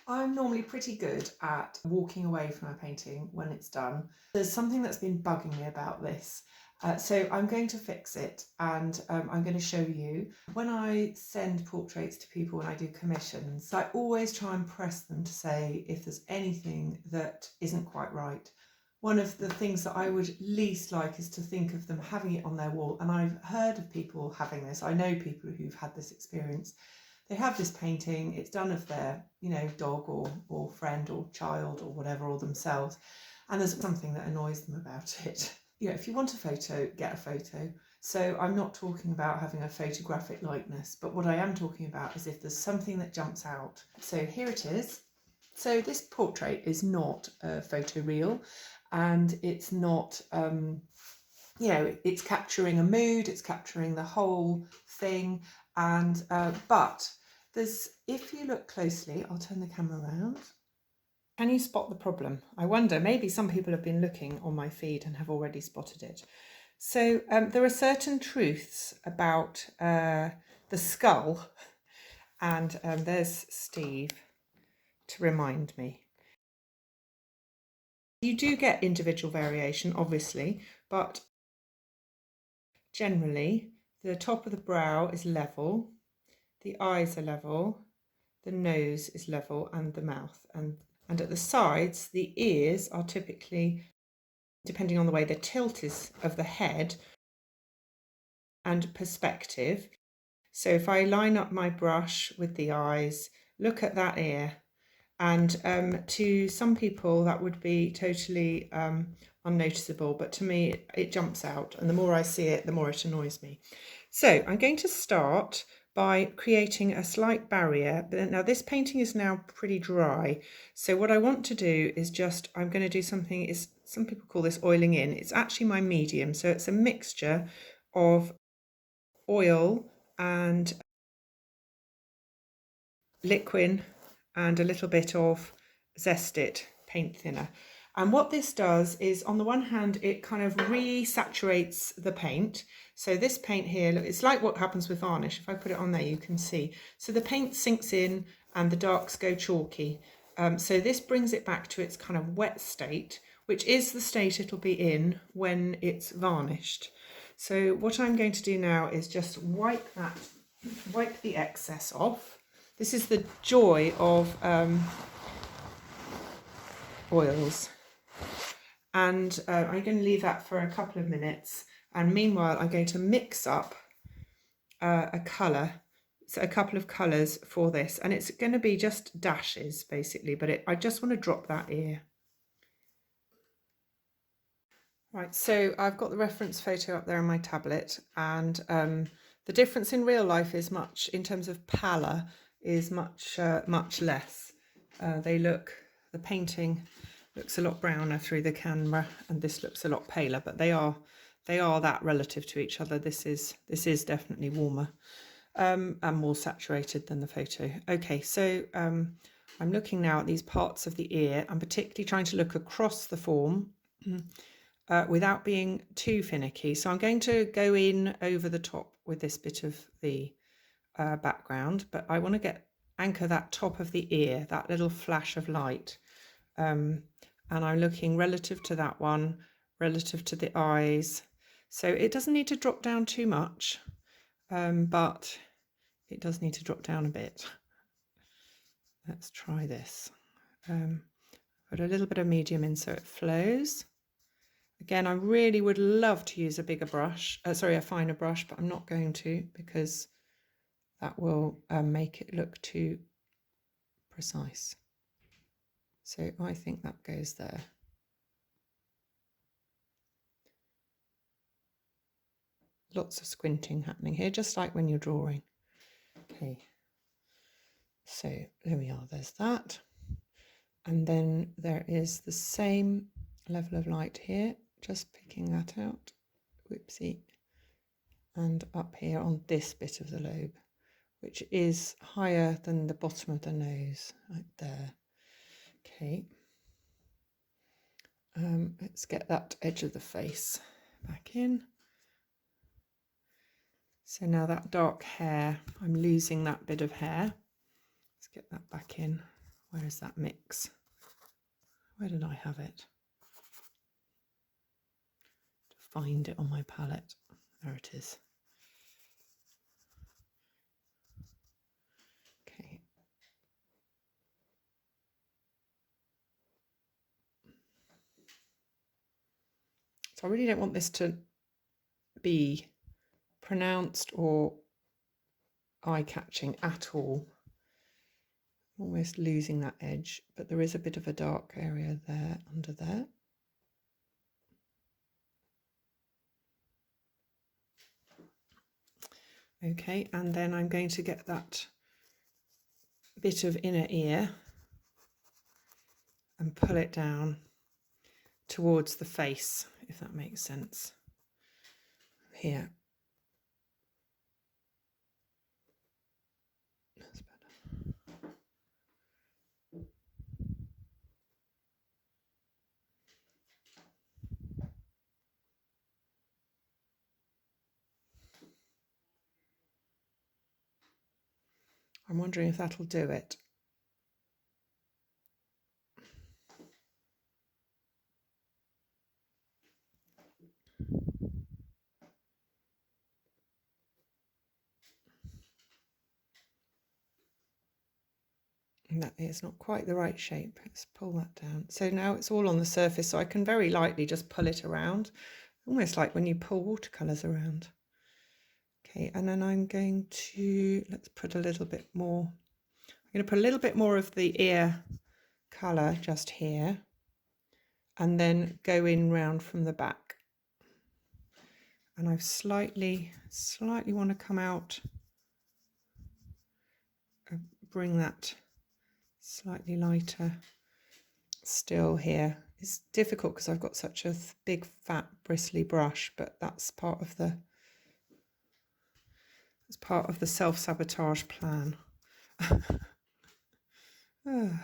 I'm normally pretty good at walking away from a painting when it's done. There's something that's been bugging me about this. So I'm going to fix it, and I'm going to show you. When I send portraits to people when I do commissions, I always try and press them to say if there's anything that isn't quite right. One of the things that I would least like is to think of them having it on their wall, and I've heard of people having this. I know people who've had this experience. They have this painting, it's done of their, dog or friend or child or whatever, or themselves, and there's something that annoys them about it. If you want a photo, get a photo. So I'm not talking about having a photographic likeness, but what I am talking about is if there's something that jumps out. So here it is. So this portrait is not a photo real, and it's not, it's capturing a mood, it's capturing the whole thing, and but if you look closely, I'll turn the camera around. Can you spot the problem? I wonder, maybe some people have been looking on my feed and have already spotted it. So there are certain truths about the skull, and there's Steve to remind me. You do get individual variation, obviously, but generally the top of the brow is level, the eyes are level, the nose is level, and the mouth. And at the sides, the ears are typically, depending on the way the tilt is of the head and perspective. So if I line up my brush with the eyes, look at that ear. And to some people that would be totally unnoticeable, but to me it jumps out, and the more I see it, the more it annoys me. So I'm going to start by creating a slight barrier. Now this painting is now pretty dry, so what I want to do is I'm going to do something, some people call this oiling in. It's actually my medium, so it's a mixture of oil and liquid and a little bit of Zest It paint thinner. And what this does is, on the one hand, it kind of re-saturates the paint. So this paint here, look, it's like what happens with varnish. If I put it on there, you can see. So the paint sinks in and the darks go chalky. So this brings it back to its kind of wet state, which is the state it'll be in when it's varnished. So what I'm going to do now is just wipe the excess off. This is the joy of oils. And I'm going to leave that for a couple of minutes. And meanwhile, I'm going to mix up a colour, so a couple of colours for this. And it's going to be just dashes, basically, but I just want to drop that ear. Right, so I've got the reference photo up there on my tablet, and the difference in real life is much, in terms of pallor, is much less. The painting looks a lot browner through the camera, and this looks a lot paler, but they are that relative to each other. This is definitely warmer and more saturated than the photo. Okay, so I'm looking now at these parts of the ear. I'm particularly trying to look across the form without being too finicky. So I'm going to go in over the top with this bit of the background, but I want to anchor that top of the ear, that little flash of light. And I'm looking relative to that one, relative to the eyes. So it doesn't need to drop down too much, but it does need to drop down a bit. Let's try this. Put a little bit of medium in so it flows. Again, I really would love to use a bigger brush, a finer brush, but I'm not going to, because that will make it look too precise. So I think that goes there. Lots of squinting happening here, just like when you're drawing. Okay, so there we are, there's that. And then there is the same level of light here, just picking that out, whoopsie, and up here on this bit of the lobe, which is higher than the bottom of the nose, right there. Okay, let's get that edge of the face back in. So now that dark hair, I'm losing that bit of hair. Let's get that back in. Where is that mix? Where did I have it? To find it on my palette. There it is. Okay. So I really don't want this to be pronounced or eye-catching at all. Almost losing that edge, but there is a bit of a dark area there under there. Okay, and then I'm going to get that bit of inner ear and pull it down towards the face, if that makes sense. Here. That's better. I'm wondering if that'll do it. That is not quite the right shape. Let's pull that down. So now it's all on the surface, so I can very lightly just pull it around, almost like when you pull watercolours around. Okay, and then I'm going to, let's put a little bit more. I'm going to put a little bit more of the ear colour just here, and then go in round from the back. And I've slightly want to come out, bring that slightly lighter still here. It's difficult because I've got such a big fat bristly brush, but that's part of the self-sabotage plan. Come on.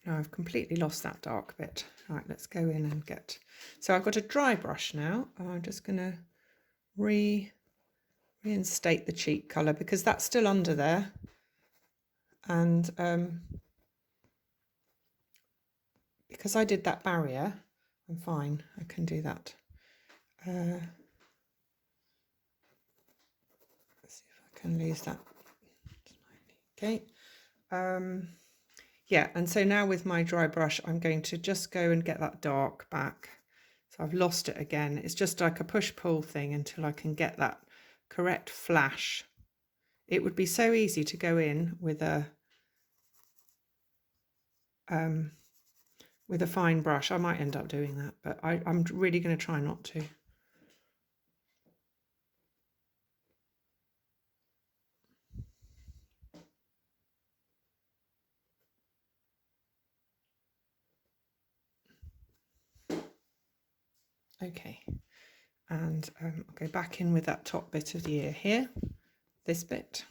Now I've completely lost that dark bit. Right, let's go in and get, so I've got a dry brush now. I'm just going to reinstate the cheek colour because that's still under there, and because I did that barrier, I'm fine. I can do that. Let's see if I can lose that. Okay. Yeah, and so now with my dry brush, I'm going to just go and get that dark back. So I've lost it again. It's just like a push-pull thing until I can get that correct flash. It would be so easy to go in with a fine brush. I might end up doing that, but I'm really going to try not to. Okay, and I'll go back in with that top bit of the ear here, this bit.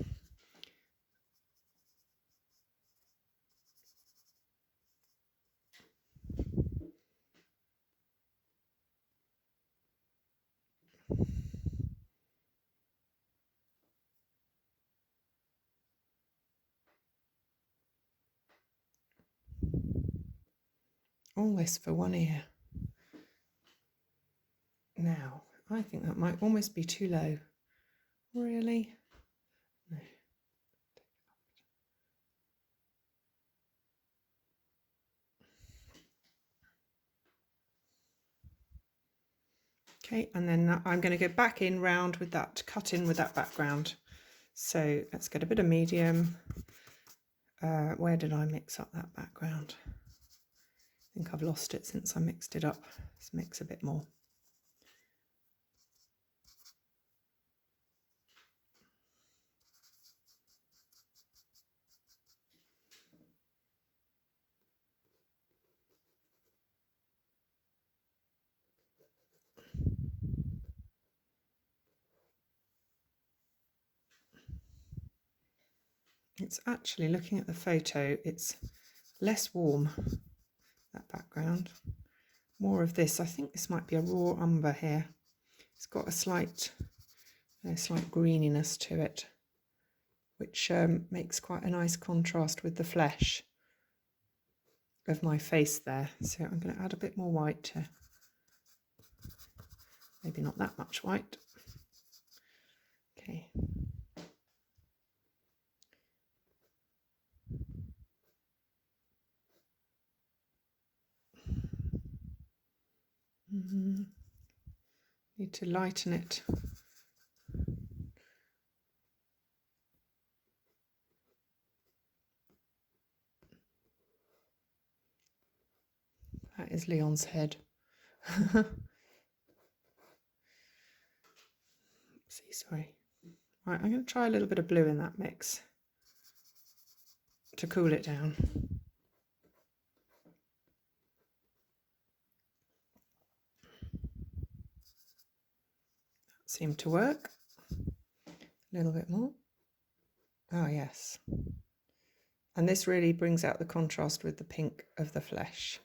All this for one ear. Now, I think that might almost be too low. Really? No. Okay, and then I'm going to go back in round with that, cut in with that background. So let's get a bit of medium. Where did I mix up that background? I think I've lost it since I mixed it up. Let's mix a bit more. It's actually, looking at the photo, it's less warm, that background. More of this. I think this might be a raw umber here. It's got a slight greeniness to it, which makes quite a nice contrast with the flesh of my face there. So I'm going to add a bit more white to, maybe not that much white. Okay. Need to lighten it. That is Leon's head. See, sorry. Right, I'm going to try a little bit of blue in that mix to cool it down. That seemed to work. A little bit more. Oh, yes. And this really brings out the contrast with the pink of the flesh.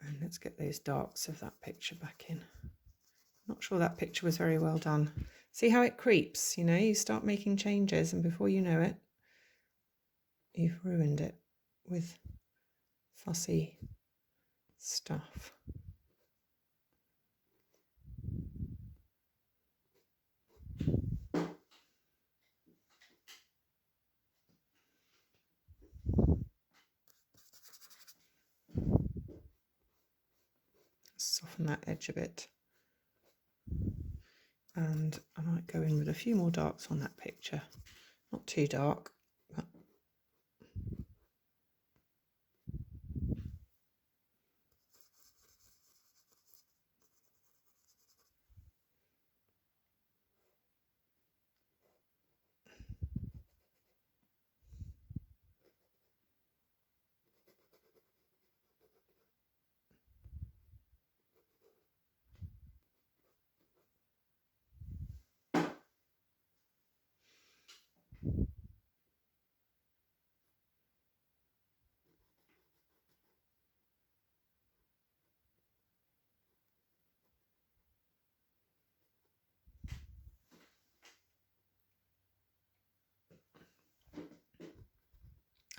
And let's get those darks of that picture back in. Not sure that picture was very well done. See how it creeps, you know, you start making changes and before you know it, you've ruined it with fussy stuff. Soften that edge a bit. And I might go in with a few more darks on that picture. Not too dark, but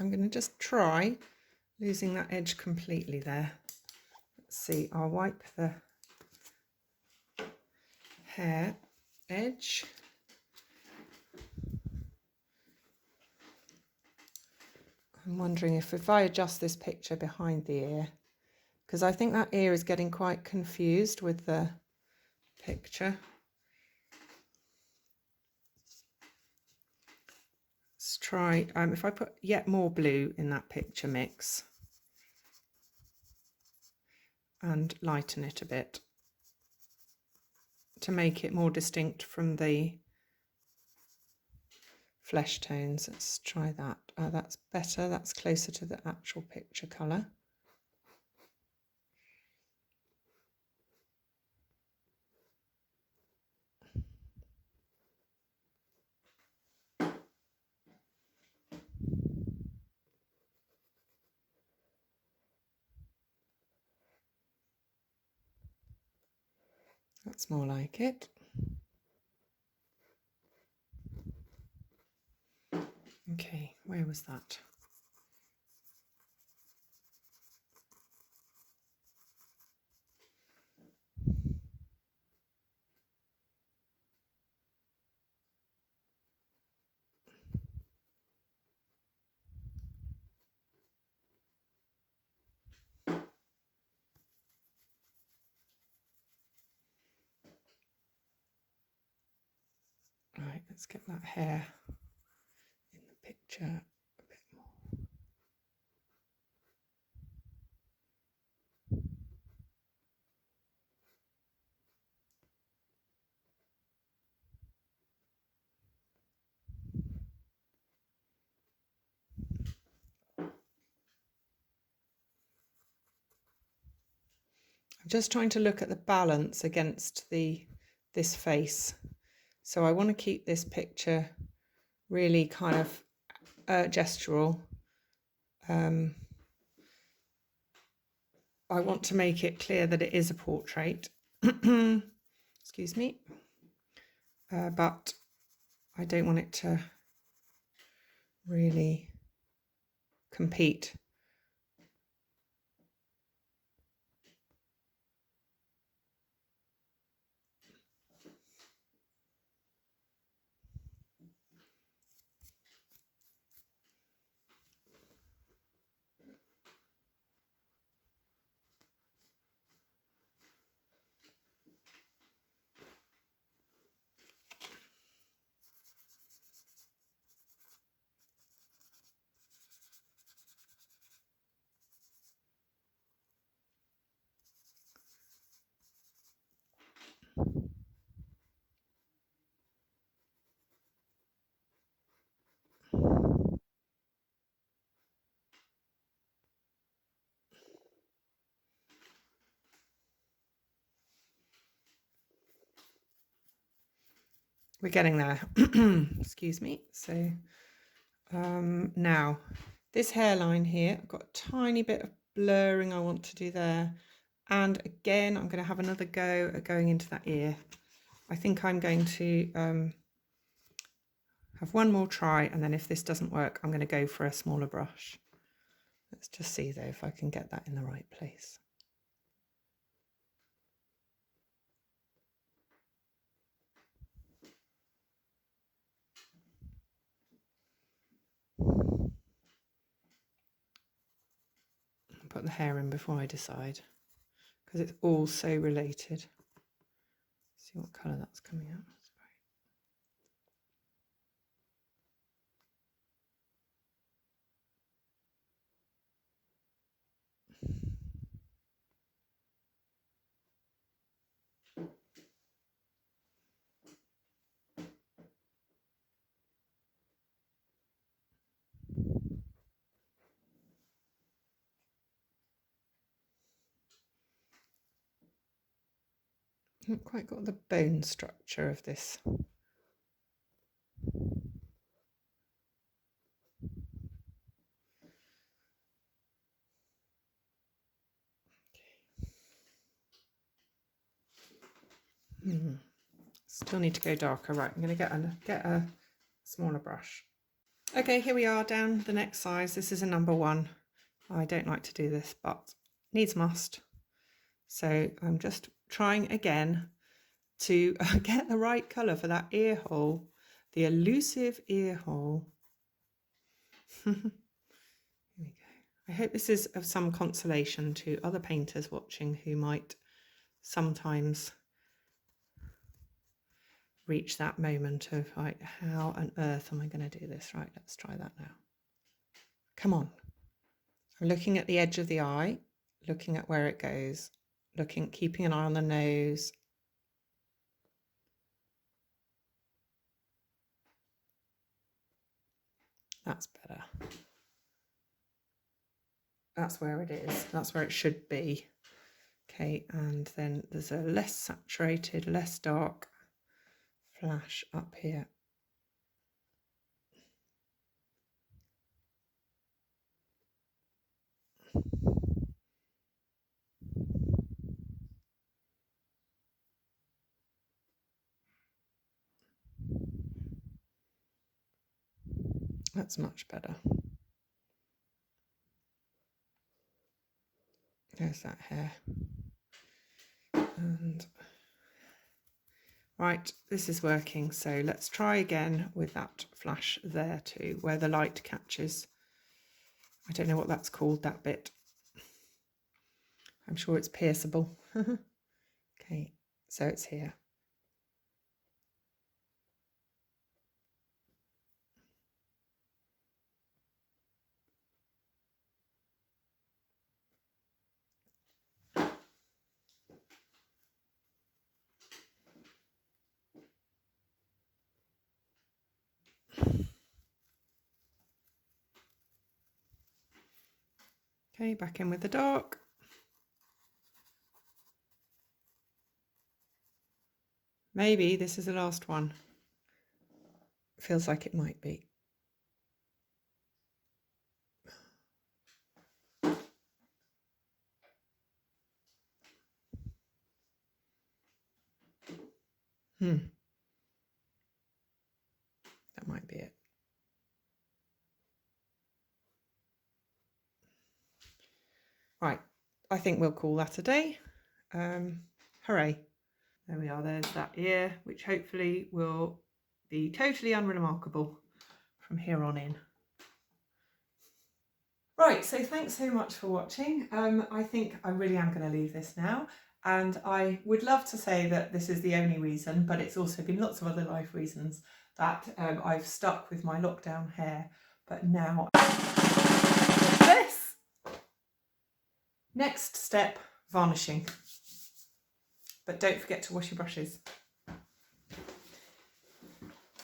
I'm going to just try losing that edge completely there. Let's see, I'll wipe the hair edge. I'm wondering if I adjust this picture behind the ear, because I think that ear is getting quite confused with the picture. Let's try, if I put yet more blue in that picture mix and lighten it a bit to make it more distinct from the flesh tones. Let's try that. That's better, that's closer to the actual picture colour. That's more like it. Okay, where was that? Right, let's get that hair in the picture a bit more. I'm just trying to look at the balance against this face. So I want to keep this picture really kind of gestural. I want to make it clear that it is a portrait. Excuse me. But I don't want it to really compete. We're getting there. Excuse me. So now this hairline here, I've got a tiny bit of blurring I want to do there. And again, I'm going to have another go at going into that ear. I think I'm going to have one more try, and then if this doesn't work, I'm going to go for a smaller brush. Let's just see though if I can get that in the right place. I'll put the hair in before I decide, because it's all so related. See what colour that's coming out. That's I haven't quite got the bone structure of this. Still need to go darker. Right, I'm going to get a smaller brush. Okay, here we are down the next size. This is a number 1. I don't like to do this, but needs must. So I'm just trying again to get the right colour for that ear hole, the elusive ear hole. Here we go. I hope this is of some consolation to other painters watching who might sometimes reach that moment of like, how on earth am I going to do this? Right, let's try that now. Come on. I'm looking at the edge of the eye, looking at where it goes, keeping an eye on the nose. That's better. That's where it is. That's where it should be. Okay, and then there's a less saturated, less dark flash up here. That's much better. There's that hair. And right, this is working. So let's try again with that flash there too, where the light catches. I don't know what that's called, that bit. I'm sure it's pierceable. Okay, so it's here. Okay, back in with the dark. Maybe this is the last one. Feels like it might be. That might be it. Right, I think we'll call that a day. Hooray. There we are, there's that ear, which hopefully will be totally unremarkable from here on in. Right, so thanks so much for watching. I think I really am going to leave this now. And I would love to say that this is the only reason, but it's also been lots of other life reasons that I've stuck with my lockdown hair. But now this. Next step, varnishing. But don't forget to wash your brushes.